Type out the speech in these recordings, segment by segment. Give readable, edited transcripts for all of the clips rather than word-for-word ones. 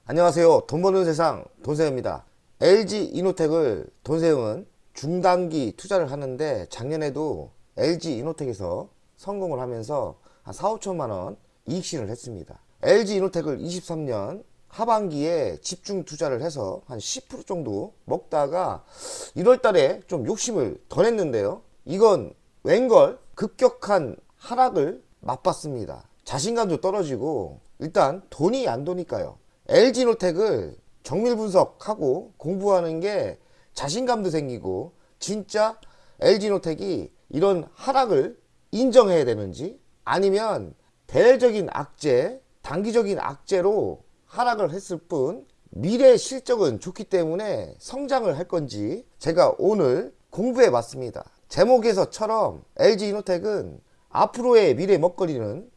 안녕하세요. 돈 버는 세상 돈세영입니다. LG 이노텍을 돈세영은 중단기 투자를 하는데 작년에도 LG 이노텍에서 성공을 하면서 한 4, 5천만 원 이익 실현을 했습니다. LG 이노텍을 23년 하반기에 집중 투자를 해서 한 10% 정도 먹다가 1월 달에 좀 욕심을 더 냈는데요. 이건 웬걸 급격한 하락을 맛봤습니다. 자신감도 떨어지고 일단 돈이 안 도니까요. LG노텍을 정밀 분석하고 공부하는 게 자신감도 생기고 진짜 LG노텍이 이런 하락을 인정해야 되는지 아니면 대외적인 악재, 단기적인 악재로 하락을 했을 뿐 미래 실적은 좋기 때문에 성장을 할 건지 제가 오늘 공부해 봤습니다. 제목에서처럼 LG이노텍은 앞으로의 미래 먹거리는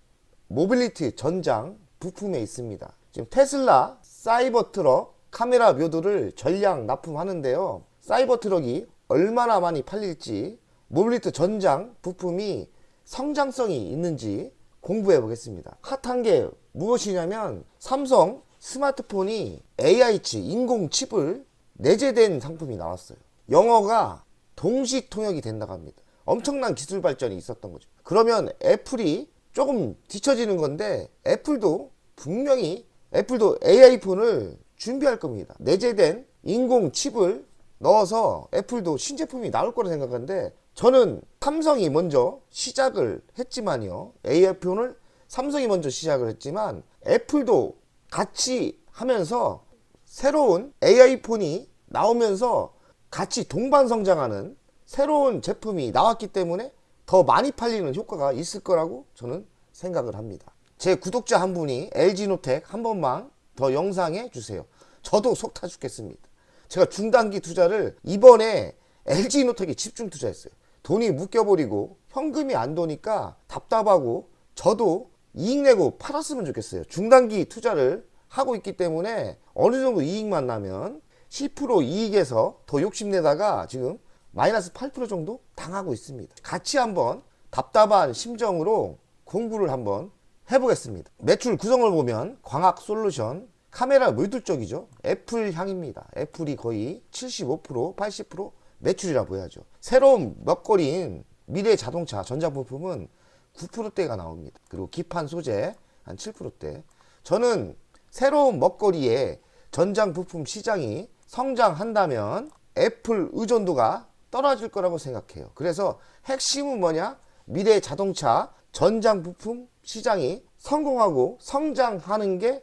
모빌리티 전장 부품에 있습니다. 지금 테슬라 사이버 트럭 카메라 묘도를 전량 납품하는데요. 사이버 트럭이 얼마나 많이 팔릴지 모빌리티 전장 부품이 성장성이 있는지 공부해 보겠습니다. 핫한 게 무엇이냐면 삼성 스마트폰이 AI치 인공 칩을 내재된 상품이 나왔어요. 영어가 동시 통역이 된다고 합니다. 엄청난 기술 발전이 있었던 거죠. 그러면 애플이 조금 뒤처지는 건데 애플도 분명히 애플도 AI 폰을 준비할 겁니다. 내재된 인공 칩을 넣어서 애플도 신제품이 나올 거라 생각하는데 저는 삼성이 먼저 시작을 했지만요. AI 폰을 삼성이 먼저 시작을 했지만 애플도 같이 하면서 새로운 AI 폰이 나오면서 같이 동반 성장하는 새로운 제품이 나왔기 때문에 더 많이 팔리는 효과가 있을 거라고 저는 생각을 합니다. 제 구독자 한 분이 LG노텍 한 번만 더 영상해 주세요. 저도 속 타 죽겠습니다. 제가 중단기 투자를 이번에 LG노텍에 집중 투자했어요. 돈이 묶여버리고 현금이 안 도니까 답답하고 저도 이익 내고 팔았으면 좋겠어요. 중단기 투자를 하고 있기 때문에 어느 정도 이익만 나면 10% 이익에서 더 욕심내다가 지금 마이너스 8% 정도 당하고 있습니다. 같이 한번 답답한 심정으로 공부를 한번 해보겠습니다. 매출 구성을 보면 광학솔루션, 카메라 모듈 쪽이죠. 애플 향입니다. 애플이 거의 75%, 80% 매출이라 보여야죠. 새로운 먹거리인 미래 자동차 전자부품은 9%대가 나옵니다. 그리고 기판 소재 한 7%대. 저는 새로운 먹거리의 전장부품 시장이 성장한다면 애플 의존도가 떨어질 거라고 생각해요. 그래서 핵심은 뭐냐? 미래 자동차 전장 부품 시장이 성공하고 성장하는 게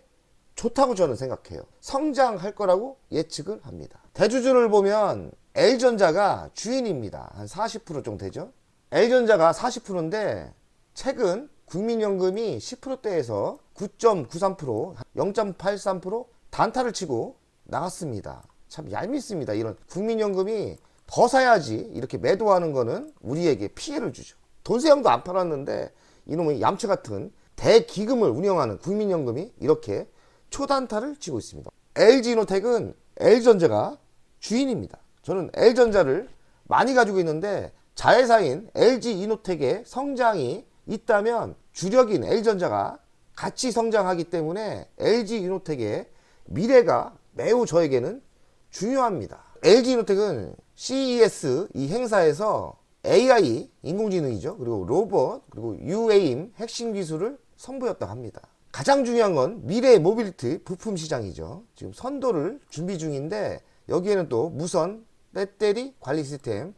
좋다고 저는 생각해요. 성장할 거라고 예측을 합니다. 대주주를 보면 L전자가 주인입니다. 한 40% 정도 되죠. L전자가 40%인데 최근 국민연금이 10%대에서 9.93%, 0.83% 단타를 치고 나갔습니다. 참 얄밉습니다. 이런 국민연금이 더 사야지 이렇게 매도하는 거는 우리에게 피해를 주죠. 돈세형도 안 팔았는데 이놈의 얌체 같은 대기금을 운영하는 국민연금이 이렇게 초단타를 치고 있습니다. LG이노텍은 L전자가 주인입니다. 저는 L전자를 많이 가지고 있는데 자회사인 LG이노텍의 성장이 있다면 주력인 L전자가 같이 성장하기 때문에 LG이노텍의 미래가 매우 저에게는 중요합니다. LG이노텍은 CES 이 행사에서 AI 인공지능이죠. 그리고 로봇 그리고 UA임 핵심 기술을 선보였다고 합니다. 가장 중요한 건 미래 모빌리티 부품 시장이죠. 지금 선도를 준비 중인데 여기에는 또 무선 배터리 관리 시스템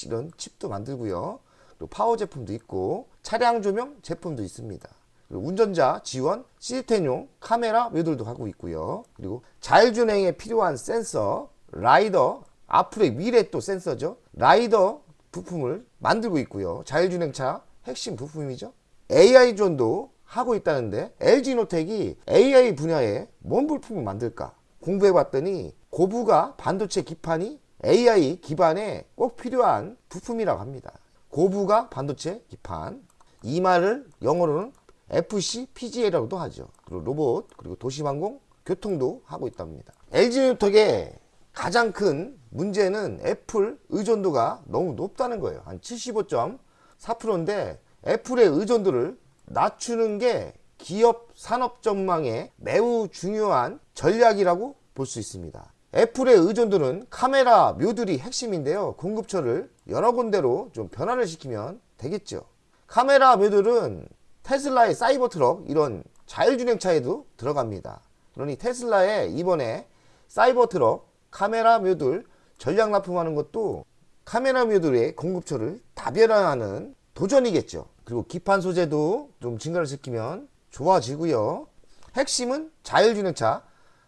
이런 칩도 만들고요. 그리고 파워 제품도 있고 차량 조명 제품도 있습니다. 그리고 운전자 지원 시스템용 카메라 모듈도 하고 있고요. 그리고 자율주행에 필요한 센서 라이더 앞으로의 미래 또 센서죠. 라이더 부품을 만들고 있고요. 자율주행차 핵심 부품이죠. AI 존도 하고 있다는데 LG노텍이 AI 분야에 뭔 부품을 만들까 공부해봤더니 고부가 반도체 기판이 AI 기반에 꼭 필요한 부품이라고 합니다. 고부가 반도체 기판 이 말을 영어로는 FCPGA라고도 하죠. 그리고 로봇 그리고 도시항공 교통도 하고 있답니다. LG노텍의 가장 큰 문제는 애플 의존도가 너무 높다는 거예요. 한 75.4%인데 애플의 의존도를 낮추는 게 기업 산업 전망에 매우 중요한 전략이라고 볼 수 있습니다. 애플의 의존도는 카메라 묘들이 핵심인데요. 공급처를 여러 군데로 좀 변화를 시키면 되겠죠. 카메라 묘들은 테슬라의 사이버 트럭, 이런 자율주행차에도 들어갑니다. 그러니 테슬라에 이번에 사이버 트럭 카메라 묘들 전략 납품하는 것도 카메라 묘들의 공급처를 다변화하는 도전이겠죠. 그리고 기판 소재도 좀 증가를 시키면 좋아지고요. 핵심은 자율주행차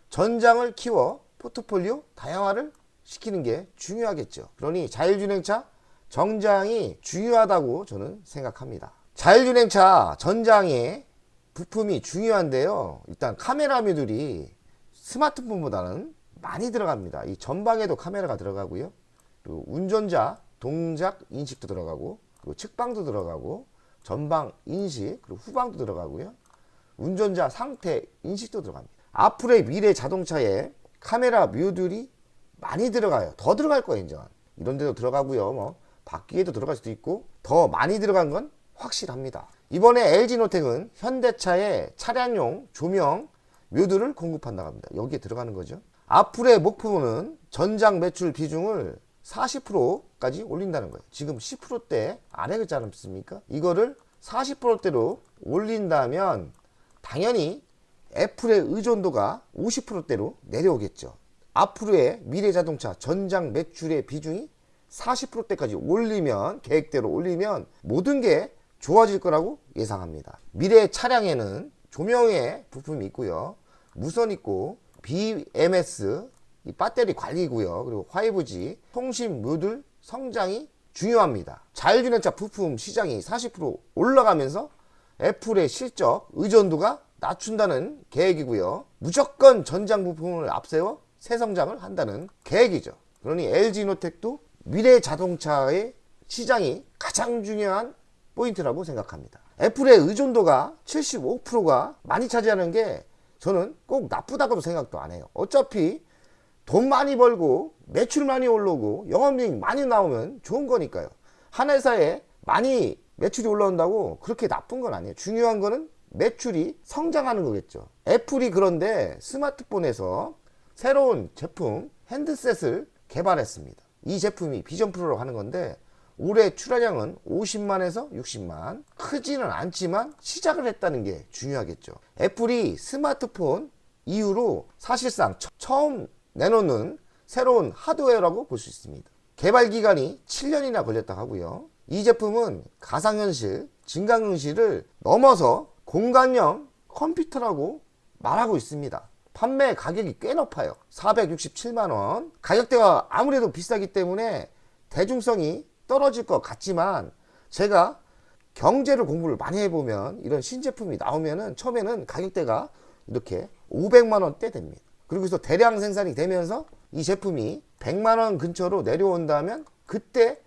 전장을 키워 포트폴리오 다양화를 시키는 게 중요하겠죠. 그러니 자율주행차 정장이 중요하다고 저는 생각합니다. 자율주행차 전장의 부품이 중요한데요. 일단 카메라 묘들이 스마트폰보다는 많이 들어갑니다. 이 전방에도 카메라가 들어가고요. 그리고 운전자 동작 인식도 들어가고, 그리고 측방도 들어가고, 전방 인식, 그리고 후방도 들어가고요. 운전자 상태 인식도 들어갑니다. 앞으로의 미래 자동차에 카메라 묘들이 많이 들어가요. 더 들어갈 거예요, 이제. 이런 데도 들어가고요. 뭐 바퀴에도 들어갈 수도 있고, 더 많이 들어간 건 확실합니다. 이번에 LG노텍은 현대차의 차량용 조명 묘들을 공급한다고 합니다. 여기에 들어가는 거죠. 앞으로의 목표는 전장 매출 비중을 40%까지 올린다는 거예요. 지금 10%대 안에 그렇지 않습니까? 이거를 40%대로 올린다면 당연히 애플의 의존도가 50%대로 내려오겠죠. 앞으로의 미래자동차 전장 매출의 비중이 40%대까지 올리면, 계획대로 올리면 모든 게 좋아질 거라고 예상합니다. 미래 차량에는 조명의 부품이 있고요. 무선 있고, BMS 이 배터리 관리고요. 그리고 5G 통신 묘들 성장이 중요합니다. 자율주행차 부품 시장이 40% 올라가면서 애플의 실적 의존도가 낮춘다는 계획이고요. 무조건 전장 부품을 앞세워 새 성장을 한다는 계획이죠. 그러니 LG노텍도 미래 자동차의 시장이 가장 중요한 포인트라고 생각합니다. 애플의 의존도가 75%가 많이 차지하는 게 저는 꼭 나쁘다고도 생각도 안 해요. 어차피 돈 많이 벌고 매출 많이 올라오고 영업이익 많이 나오면 좋은 거니까요. 한 회사에 많이 매출이 올라온다고 그렇게 나쁜 건 아니에요. 중요한 거는 매출이 성장하는 거겠죠. 애플이 그런데 스마트폰에서 새로운 제품 핸드셋을 개발했습니다. 이 제품이 비전 프로라고 하는 건데 올해 출하량은 50만에서 60만, 크지는 않지만 시작을 했다는 게 중요하겠죠. 애플이 스마트폰 이후로 사실상 처음 내놓는 새로운 하드웨어라고 볼 수 있습니다. 개발 기간이 7년이나 걸렸다고 하고요. 이 제품은 가상현실, 증강현실을 넘어서 공간형 컴퓨터라고 말하고 있습니다. 판매 가격이 꽤 높아요. 467만원. 가격대가 아무래도 비싸기 때문에 대중성이 떨어질 것 같지만, 제가 경제를 공부를 많이 해보면 이런 신제품이 나오면은 처음에는 가격대가 이렇게 500만원대 됩니다. 그리고서 대량 생산이 되면서 이 제품이 100만원 근처로 내려온다면 그때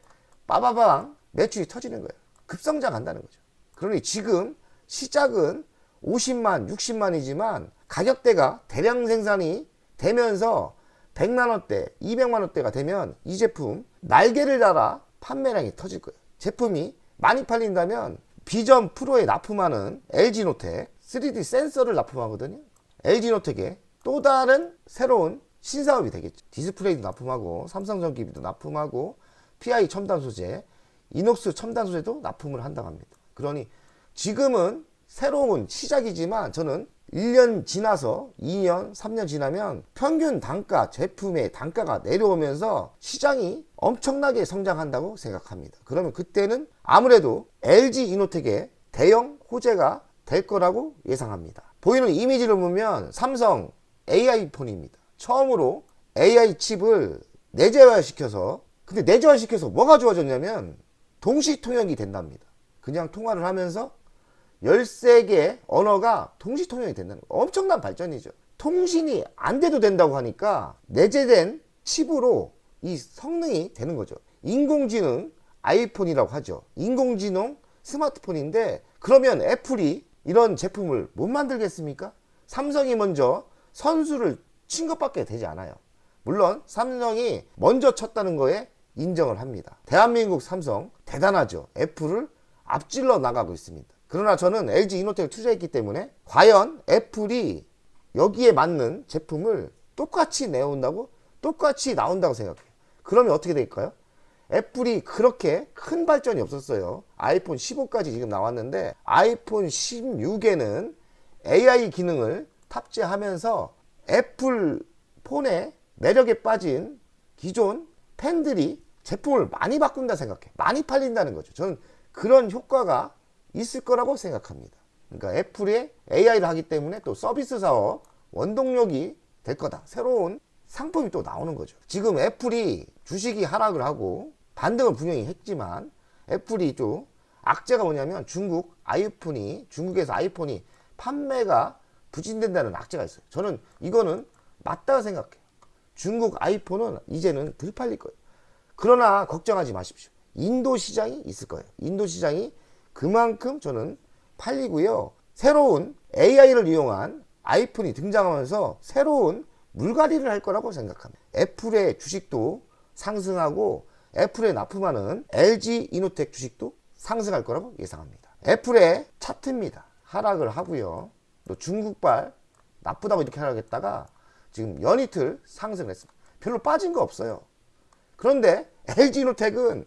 빠바방 매출이 터지는 거예요. 급성장한다는 거죠. 그러니 지금 시작은 50만, 60만이지만 가격대가 대량 생산이 되면서 100만원대, 200만원대가 되면 이 제품 날개를 달아 판매량이 터질 거예요. 제품이 많이 팔린다면 비전 프로에 납품하는 LG노텍 3D 센서를 납품하거든요. LG노텍에 또 다른 새로운 신사업이 되겠죠. 디스플레이도 납품하고 삼성전기도 납품하고 PI 첨단 소재, 이녹스 첨단 소재도 납품을 한다고 합니다. 그러니 지금은 새로운 시작이지만 저는 1년 지나서 2년, 3년 지나면 평균 단가, 제품의 단가가 내려오면서 시장이 엄청나게 성장한다고 생각합니다. 그러면 그때는 아무래도 LG 이노텍의 대형 호재가 될 거라고 예상합니다. 보이는 이미지를 보면 삼성 AI 폰입니다. 처음으로 AI 칩을 내재화시켜서, 근데 내재화시켜서 뭐가 좋아졌냐면 동시 통역이 된답니다. 그냥 통화를 하면서 13개 언어가 동시 통역이 된다는 거. 엄청난 발전이죠. 통신이 안 돼도 된다고 하니까 내재된 칩으로 이 성능이 되는 거죠. 인공지능 아이폰이라고 하죠. 인공지능 스마트폰인데, 그러면 애플이 이런 제품을 못 만들겠습니까? 삼성이 먼저 선수를 친 것밖에 되지 않아요. 물론 삼성이 먼저 쳤다는 거에 인정을 합니다. 대한민국 삼성 대단하죠. 애플을 앞질러 나가고 있습니다. 그러나 저는 LG 이노텍을 투자했기 때문에 과연 애플이 여기에 맞는 제품을 똑같이 내온다고? 똑같이 나온다고 생각해요. 그러면 어떻게 될까요? 애플이 그렇게 큰 발전이 없었어요. 아이폰 15까지 지금 나왔는데 아이폰 16에는 AI 기능을 탑재하면서 애플 폰의 매력에 빠진 기존 팬들이 제품을 많이 바꾼다 생각해. 많이 팔린다는 거죠. 저는 그런 효과가 있을 거라고 생각합니다. 그러니까 애플이 AI를 하기 때문에 또 서비스 사업 원동력이 될 거다. 새로운 상품이 또 나오는 거죠. 지금 애플이 주식이 하락을 하고 반등을 분명히 했지만 애플이 좀 악재가 뭐냐면 중국에서 아이폰이 판매가 부진된다는 악재가 있어요. 저는 이거는 맞다고 생각해요. 중국 아이폰은 이제는 덜 팔릴 거예요. 그러나 걱정하지 마십시오. 인도 시장이 있을 거예요. 인도 시장이 그만큼 저는 팔리고요. 새로운 AI를 이용한 아이폰이 등장하면서 새로운 물갈이를 할 거라고 생각합니다. 애플의 주식도 상승하고 애플에 납품하는 LG 이노텍 주식도 상승할 거라고 예상합니다. 애플의 차트입니다. 하락을 하고요. 또 중국발 나쁘다고 이렇게 하락했다가 지금 연이틀 상승을 했습니다. 별로 빠진 거 없어요. 그런데 LG 이노텍은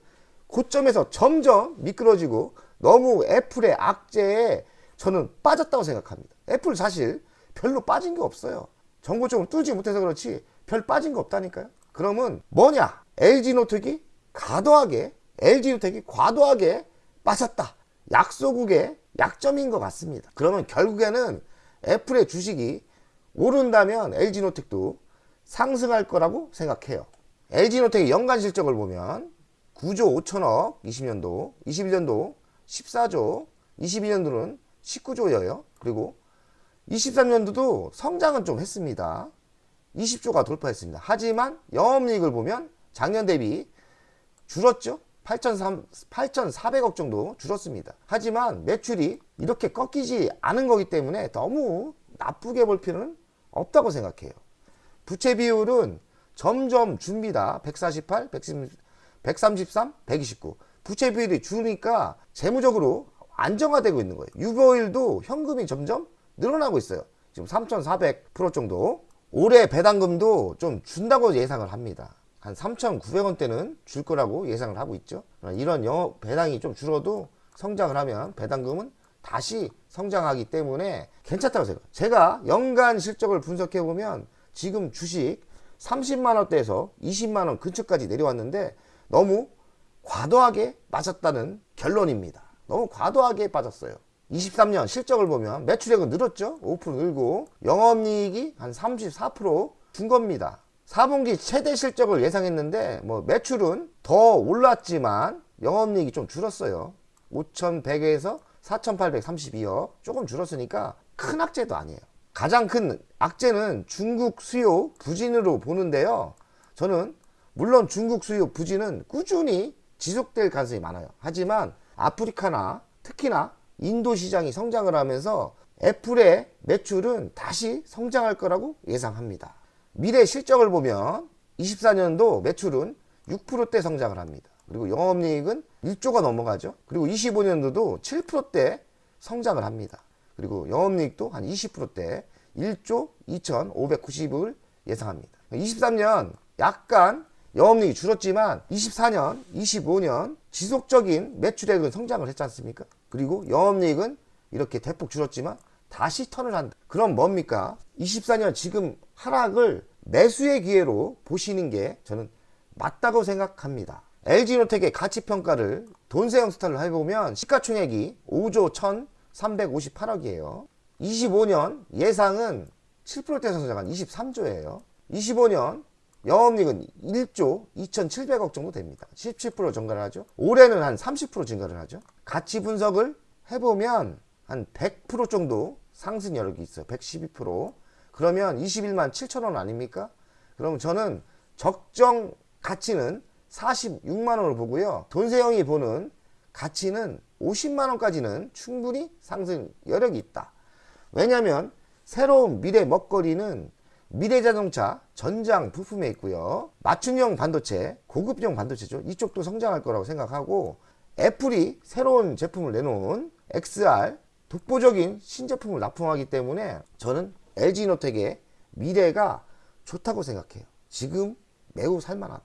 고점에서 점점 미끄러지고 너무 애플의 악재에 저는 빠졌다고 생각합니다. 애플 사실 별로 빠진 게 없어요. 전고점을 뚫지 못해서 그렇지 별 빠진 거 없다니까요. 그러면 뭐냐? LG 이노텍이 과도하게 빠졌다. 약소국의 약점인 것 같습니다. 그러면 결국에는 애플의 주식이 오른다면 LG 이노텍도 상승할 거라고 생각해요. LG 이노텍의 연간 실적을 보면 9조 5천억 20년도, 21년도 14조, 22년도는 19조예요. 그리고 23년도도 성장은 좀 했습니다. 20조가 돌파했습니다. 하지만 영업이익을 보면 작년 대비 줄었죠. 8,400억 정도 줄었습니다. 하지만 매출이 이렇게 꺾이지 않은 거기 때문에 너무 나쁘게 볼 필요는 없다고 생각해요. 부채 비율은 점점 줍니다. 148, 133, 129. 부채 비율이 주니까 재무적으로 안정화되고 있는 거예요. 유보일도 현금이 점점 늘어나고 있어요. 지금 3,400% 정도. 올해 배당금도 좀 준다고 예상을 합니다. 한 3,900원대는 줄 거라고 예상을 하고 있죠. 이런 영업 배당이 좀 줄어도 성장을 하면 배당금은 다시 성장하기 때문에 괜찮다고 생각해요. 제가 연간 실적을 분석해 보면 지금 주식 30만원대에서 20만원 근처까지 내려왔는데 너무 과도하게 맞았다는 결론입니다. 너무 과도하게 빠졌어요. 23년 실적을 보면 매출액은 늘었죠. 5% 늘고 영업이익이 한 34%준 겁니다. 4분기 최대 실적을 예상했는데 뭐 매출은 더 올랐지만 영업이익이 좀 줄었어요. 5,100에서 4,832억 조금 줄었으니까 큰 악재도 아니에요. 가장 큰 악재는 중국 수요 부진으로 보는데요. 저는 물론 중국 수요 부진은 꾸준히 지속될 가능성이 많아요. 하지만 아프리카나 특히나 인도 시장이 성장을 하면서 애플의 매출은 다시 성장할 거라고 예상합니다. 미래 실적을 보면 24년도 매출은 6%대 성장을 합니다. 그리고 영업이익은 1조가 넘어가죠. 그리고 25년도도 7%대 성장을 합니다. 그리고 영업이익도 한 20%대 1조 2,590을 예상합니다. 23년 약간 영업이익이 줄었지만 24년, 25년 지속적인 매출액은 성장을 했지 않습니까? 그리고 영업이익은 이렇게 대폭 줄었지만 다시 턴을 한다. 그럼 뭡니까? 24년 지금 하락을 매수의 기회로 보시는 게 저는 맞다고 생각합니다. LG이노텍의 가치평가를 돈세영 스타일로 해보면 시가총액이 5조 1,358억이에요. 25년 예상은 7%대 성장한 23조예요. 25년 영업이익은 1조 2,700억 정도 됩니다. 17% 증가를 하죠. 올해는 한 30% 증가를 하죠. 가치 분석을 해보면 한 100% 정도 상승 여력이 있어요. 112%. 그러면 21만 7천원 아닙니까? 그럼 저는 적정 가치는 46만 원을 보고요. 돈세영이 보는 가치는 50만 원까지는 충분히 상승 여력이 있다. 왜냐하면 새로운 미래 먹거리는 미래자동차 전장 부품에 있고요. 맞춤형 반도체, 고급형 반도체죠. 이쪽도 성장할 거라고 생각하고 애플이 새로운 제품을 내놓은 XR 독보적인 신제품을 납품하기 때문에 저는 LG이노텍의 미래가 좋다고 생각해요. 지금 매우 살만하다.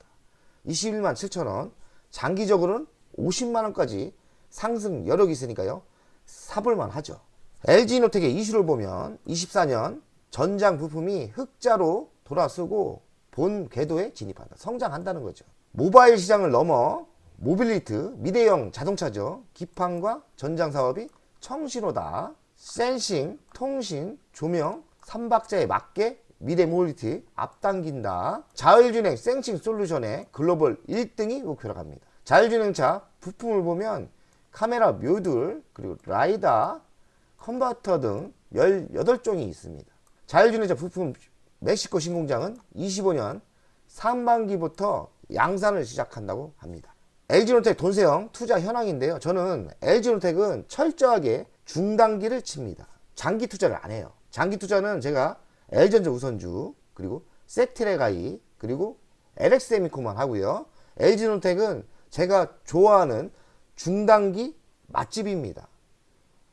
21만 7천원, 장기적으로는 50만원까지 상승 여력이 있으니까요, 사볼만 하죠. LG이노텍의 이슈를 보면 24년 전장 부품이 흑자로 돌아서고 본 궤도에 진입한다. 성장한다는 거죠. 모바일 시장을 넘어 모빌리티, 미래형 자동차죠. 기판과 전장 사업이 청신호다. 센싱, 통신, 조명, 삼박자에 맞게 미래 모빌리티 앞당긴다. 자율주행 센싱 솔루션의 글로벌 1등이 목표로 갑니다. 자율주행차 부품을 보면 카메라 묘듈, 그리고 라이다, 컨버터 등 18종이 있습니다. 자율주행차 부품 멕시코 신공장은 25년 상반기부터 양산을 시작한다고 합니다. LG이노텍 돈세형 투자 현황인데요. 저는 LG이노텍은 철저하게 중단기를 칩니다. 장기 투자를 안 해요. 장기 투자는 제가 LG전자 우선주, 그리고 섹트레가이, 그리고 LX세미콘만 하고요. LG이노텍은 제가 좋아하는 중단기 맛집입니다.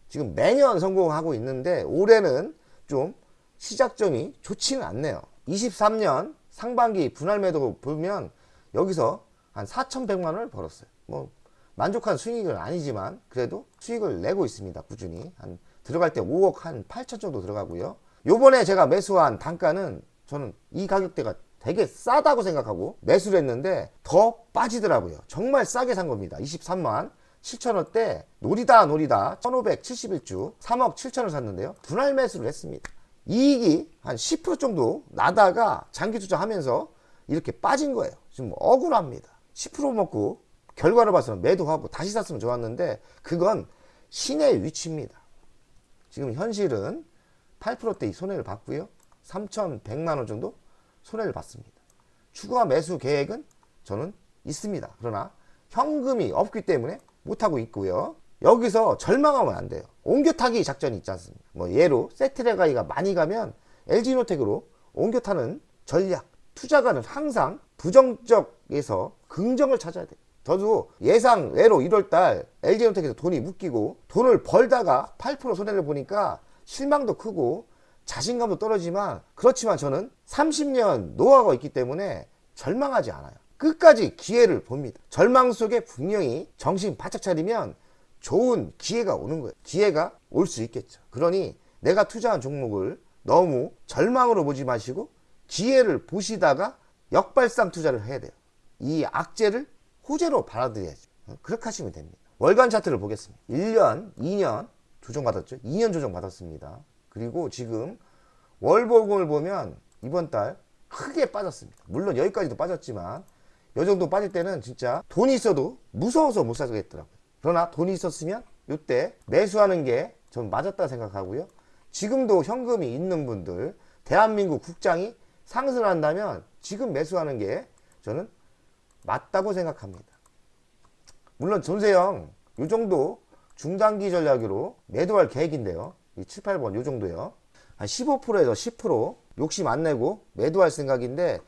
지금 매년 성공하고 있는데 올해는 좀 시작점이 좋지는 않네요. 23년 상반기 분할 매도 보면 여기서 한 4,100만원을 벌었어요. 뭐 만족한 수익은 아니지만 그래도 수익을 내고 있습니다. 꾸준히 한 들어갈 때 5억 한 8천 정도 들어가고요. 요번에 제가 매수한 단가는 저는 이 가격대가 되게 싸다고 생각하고 매수를 했는데 더 빠지더라고요. 정말 싸게 산 겁니다. 23만 7천원대 노리다 1571주 3억 7천을 샀는데요. 분할 매수를 했습니다. 이익이 한 10% 정도 나다가 장기 투자하면서 이렇게 빠진 거예요. 지금 억울합니다. 10% 먹고 결과를 봐서는 매도하고 다시 샀으면 좋았는데 그건 신의 위치입니다. 지금 현실은 8%대 손해를 봤고요. 3,100만원 정도 손해를 봤습니다. 추가 매수 계획은 저는 있습니다. 그러나 현금이 없기 때문에 못하고 있고요. 여기서 절망하면 안 돼요. 옮겨타기 작전이 있지 않습니까? 뭐 예로 섹트레가이가 많이 가면 LG이노텍으로 옮겨타는 전략. 투자가는 항상 부정적에서 긍정을 찾아야 돼요. 저도 예상 외로 1월달 LG이노텍에서 돈이 묶이고 돈을 벌다가 8% 손해를 보니까 실망도 크고 자신감도 떨어지만 그렇지만 저는 30년 노하우가 있기 때문에 절망하지 않아요. 끝까지 기회를 봅니다. 절망 속에 분명히 정신 바짝 차리면 좋은 기회가 오는 거예요. 기회가 올 수 있겠죠. 그러니 내가 투자한 종목을 너무 절망으로 보지 마시고 기회를 보시다가 역발상 투자를 해야 돼요. 이 악재를 호재로 받아들여야죠. 그렇게 하시면 됩니다. 월간 차트를 보겠습니다. 1년, 2년 조정받았죠. 2년 조정받았습니다. 그리고 지금 월보금을 보면 이번 달 크게 빠졌습니다. 물론 여기까지도 빠졌지만 이 정도 빠질 때는 진짜 돈이 있어도 무서워서 못 사겠더라고요. 그러나 돈이 있었으면 이때 매수하는 게 전 맞았다 생각하고요. 지금도 현금이 있는 분들, 대한민국 국장이 상승한다면 지금 매수하는 게 저는 맞다고 생각합니다. 물론 전세형 이 정도 중단기 전략으로 매도할 계획인데요. 이 7, 8번 이 정도요. 한 15%에서 10% 욕심 안 내고 매도할 생각인데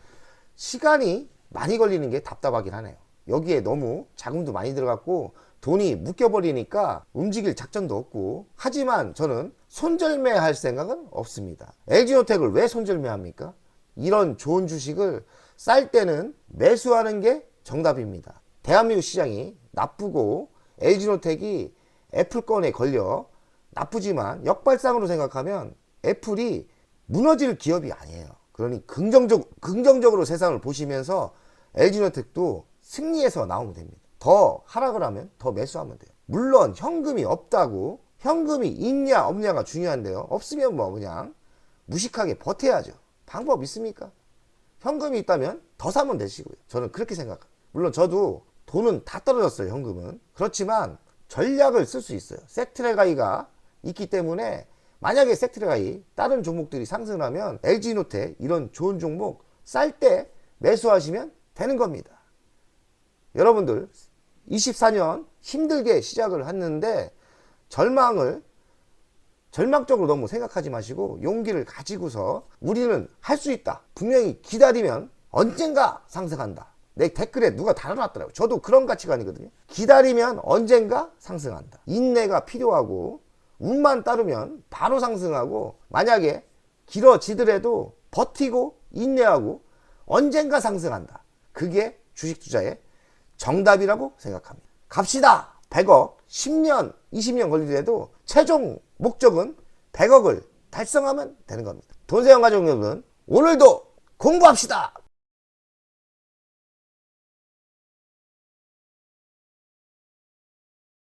시간이 많이 걸리는 게 답답하긴 하네요. 여기에 너무 자금도 많이 들어갔고 돈이 묶여버리니까 움직일 작전도 없고 하지만 저는 손절매할 생각은 없습니다. LG이노텍을 왜 손절매합니까? 이런 좋은 주식을 쌀 때는 매수하는 게 정답입니다. 대한민국 시장이 나쁘고 LG이노텍이 애플권에 걸려 나쁘지만 역발상으로 생각하면 애플이 무너질 기업이 아니에요. 그러니 긍정적으로 세상을 보시면서 LG이노텍도 승리해서 나오면 됩니다. 더 하락을 하면 더 매수하면 돼요. 물론 현금이 없다고 현금이 있냐 없냐가 중요한데요. 없으면 뭐 그냥 무식하게 버텨야죠. 방법 있습니까? 현금이 있다면 더 사면 되시고요. 저는 그렇게 생각합니다. 물론 저도 돈은 다 떨어졌어요. 현금은. 그렇지만 전략을 쓸 수 있어요. 섹트레가이가 있기 때문에 만약에 섹트레가이 다른 종목들이 상승을 하면 LG이노텍 이런 좋은 종목 쌀 때 매수하시면 되는 겁니다. 여러분들 24년 힘들게 시작을 했는데 절망적으로 너무 생각하지 마시고 용기를 가지고서 우리는 할 수 있다. 분명히 기다리면 언젠가 상승한다. 내 댓글에 누가 달아놨더라고요. 저도 그런 가치관이거든요. 기다리면 언젠가 상승한다. 인내가 필요하고 운만 따르면 바로 상승하고, 만약에 길어지더라도 버티고 인내하고 언젠가 상승한다. 그게 주식 투자의 정답이라고 생각합니다. 갑시다. 100억 10년 20년 걸리더라도 최종 목적은 100억을 달성하면 되는 겁니다. 돈세영 가족 여러분, 오늘도 공부합시다.